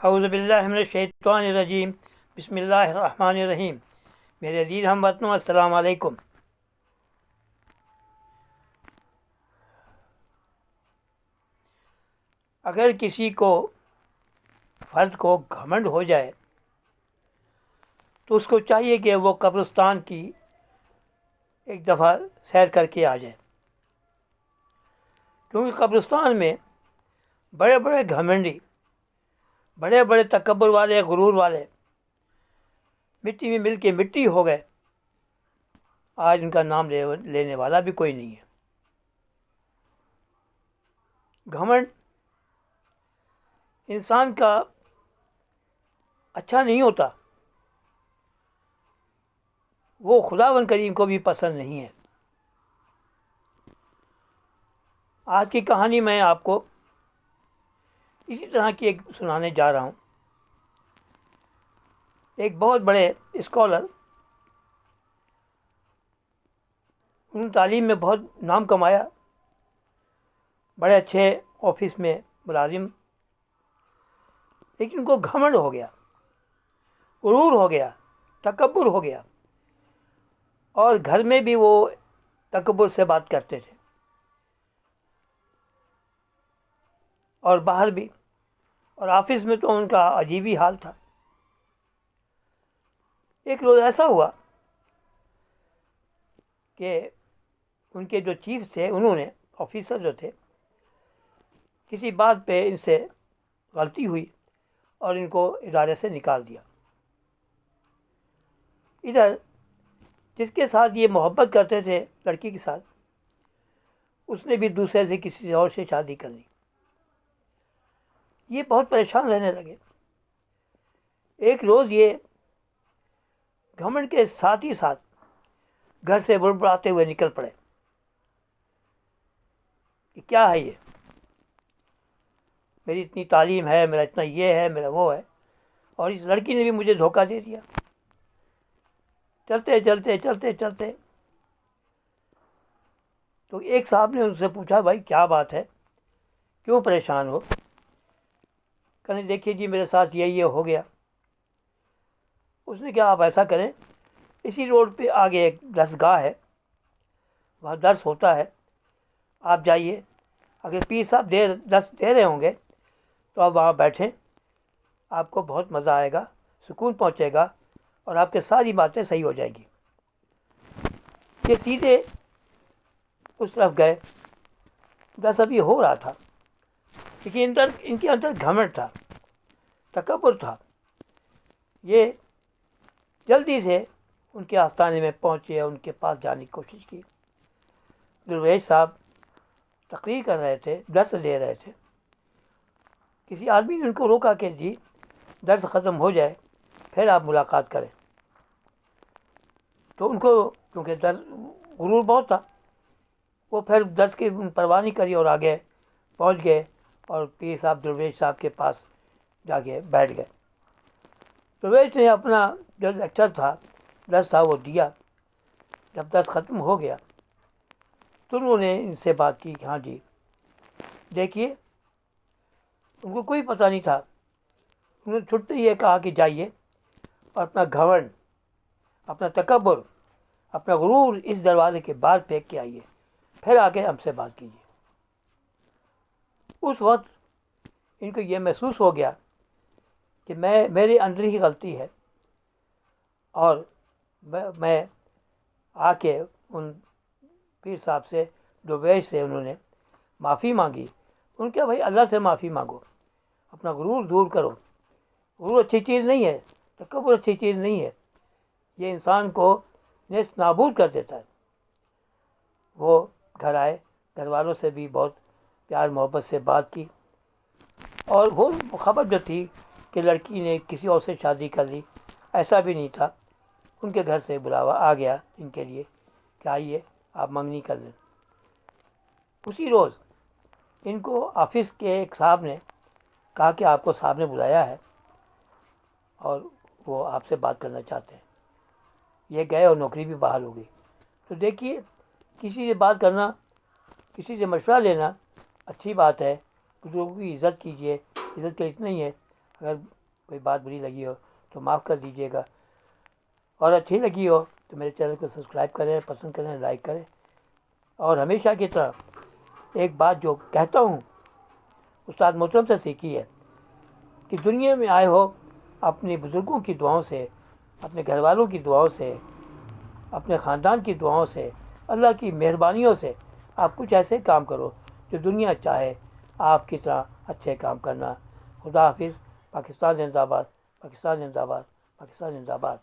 اعوذ باللہ من الشیطان الرجیم، بسم اللہ الرحمن الرحیم۔ میرے عزیز ہم وطنوں، السلام علیکم۔ اگر کسی کو فرد کو گھمنڈ ہو جائے تو اس کو چاہیے کہ وہ قبرستان کی ایک دفعہ سیر کر کے آ جائے، کیونکہ قبرستان میں بڑے بڑے گھمنڈی، بڑے بڑے تکبر والے، غرور والے مٹی میں مل کے مٹی ہو گئے۔ آج ان کا نام لینے والا بھی کوئی نہیں ہے۔ گھمنڈ انسان کا اچھا نہیں ہوتا، وہ خداوند کریم کو بھی پسند نہیں ہے۔ آج کی کہانی میں آپ کو اسی طرح کی ایک سنانے جا رہا ہوں۔ ایک بہت بڑے اسکالر، انہوں نے تعلیم میں بہت نام کمایا، بڑے اچھے آفس میں ملازم، لیکن ان کو گھمنڈ ہو گیا، غرور ہو گیا، تکبر ہو گیا، اور گھر میں بھی وہ تکبر سے بات کرتے تھے اور باہر بھی، اور آفس میں تو ان کا عجیب ہی حال تھا۔ ایک روز ایسا ہوا کہ ان کے جو چیف تھے، انہوں نے، آفیسر جو تھے، کسی بات پہ ان سے غلطی ہوئی اور ان کو ادارے سے نکال دیا۔ ادھر جس کے ساتھ یہ محبت کرتے تھے، لڑکی کے ساتھ، اس نے بھی دوسرے سے، کسی اور سے شادی کر لی۔ یہ بہت پریشان رہنے لگے۔ ایک روز یہ گھمنڈ کے ساتھ ہی ساتھ گھر سے بڑبڑاتے ہوئے نکل پڑے کہ کیا ہے یہ، میری اتنی تعلیم ہے، میرا اتنا یہ ہے، میرا وہ ہے، اور اس لڑکی نے بھی مجھے دھوکہ دے دیا۔ چلتے چلتے چلتے چلتے تو ایک صاحب نے ان سے پوچھا، بھائی کیا بات ہے، کیوں پریشان ہو؟ کہنے دیکھیے جی، میرے ساتھ یہ ہو گیا۔ اس نے کہا، آپ ایسا کریں، اسی روڈ پہ آگے ایک درس گاہ ہے، وہاں درس ہوتا ہے، آپ جائیے، اگر پیر صاحب درس دے رہے ہوں گے تو آپ وہاں بیٹھیں، آپ کو بہت مزہ آئے گا، سکون پہنچے گا، اور آپ کے ساری باتیں صحیح ہو جائیں گی۔ یہ سیدھے اس طرف گئے۔ درس ابھی ہو رہا تھا، لیکن ان کے اندر گھمنڈ تھا، تکبر تھا۔ یہ جلدی سے ان کے آستانے میں پہنچے، ان کے پاس جانے کی کوشش کی۔ درویش صاحب تقریر کر رہے تھے، درس دے رہے تھے۔ کسی آدمی نے ان کو روکا کہ جی، درس ختم ہو جائے پھر آپ ملاقات کریں۔ تو ان کو کیونکہ غرور بہت تھا، وہ پھر درس کی پرواہ نہیں کری اور آگے پہنچ گئے، اور پیر صاحب درویش صاحب کے پاس جا کے بیٹھ گئے۔ درویش نے اپنا جو لیکچر تھا، درس تھا، وہ دیا۔ جب درس ختم ہو گیا تو انہوں نے ان سے بات کی کہ ہاں جی، دیکھیے، ان کو کوئی پتہ نہیں تھا۔ انہوں نے چھٹتے یہ کہا کہ جائیے اور اپنا گھمنڈ، اپنا تکبر، اپنا غرور اس دروازے کے باہر پھینک کے آئیے، پھر آ کے ہم سے بات کیجیے۔ اس وقت ان کو یہ محسوس ہو گیا کہ میرے اندر ہی غلطی ہے، اور میں آ کے ان پیر صاحب سے، درویش سے، انہوں نے معافی مانگی۔ ان کے بھائی اللہ سے معافی مانگو، اپنا غرور دور کرو۔ غرور اچھی چیز نہیں ہے، تکبر اچھی چیز نہیں ہے، یہ انسان کو نیست نابود کر دیتا ہے۔ وہ گھر آئے، گھر والوں سے بھی بہت پیار محبت سے بات کی، اور وہ خبر جو تھی کہ لڑکی نے کسی اور سے شادی کر لی، ایسا بھی نہیں تھا۔ ان کے گھر سے بلاوا آ گیا ان کے لیے کہ آئیے، آپ منگنی کر لیں۔ اسی روز ان کو آفس کے ایک صاحب نے کہا کہ آپ کو صاحب نے بلایا ہے اور وہ آپ سے بات کرنا چاہتے ہیں۔ یہ گئے اور نوکری بھی بحال ہو گئی۔ تو دیکھیے، کسی سے بات کرنا، کسی سے مشورہ لینا اچھی بات ہے، بزرگوں کی عزت کیجیے، عزت کے اتنا ہی ہے۔ اگر کوئی بات بری لگی ہو تو معاف کر دیجیے گا، اور اچھی لگی ہو تو میرے چینل کو سبسکرائب کریں، پسند کریں، لائک کریں۔ اور ہمیشہ کی طرح ایک بات جو کہتا ہوں استاد محترم سے سیکھی ہے کہ دنیا میں آئے ہو اپنے بزرگوں کی دعاؤں سے، اپنے گھر والوں کی دعاؤں سے، اپنے خاندان کی دعاؤں سے، اللہ کی مہربانیوں سے آپ کچھ ایسے کام کرو جو دنیا چاہے آپ کی طرح اچھے کام کرنا۔ خدا حافظ۔ پاکستان زندہ باد، پاکستان زندہ باد، پاکستان زندہ باد۔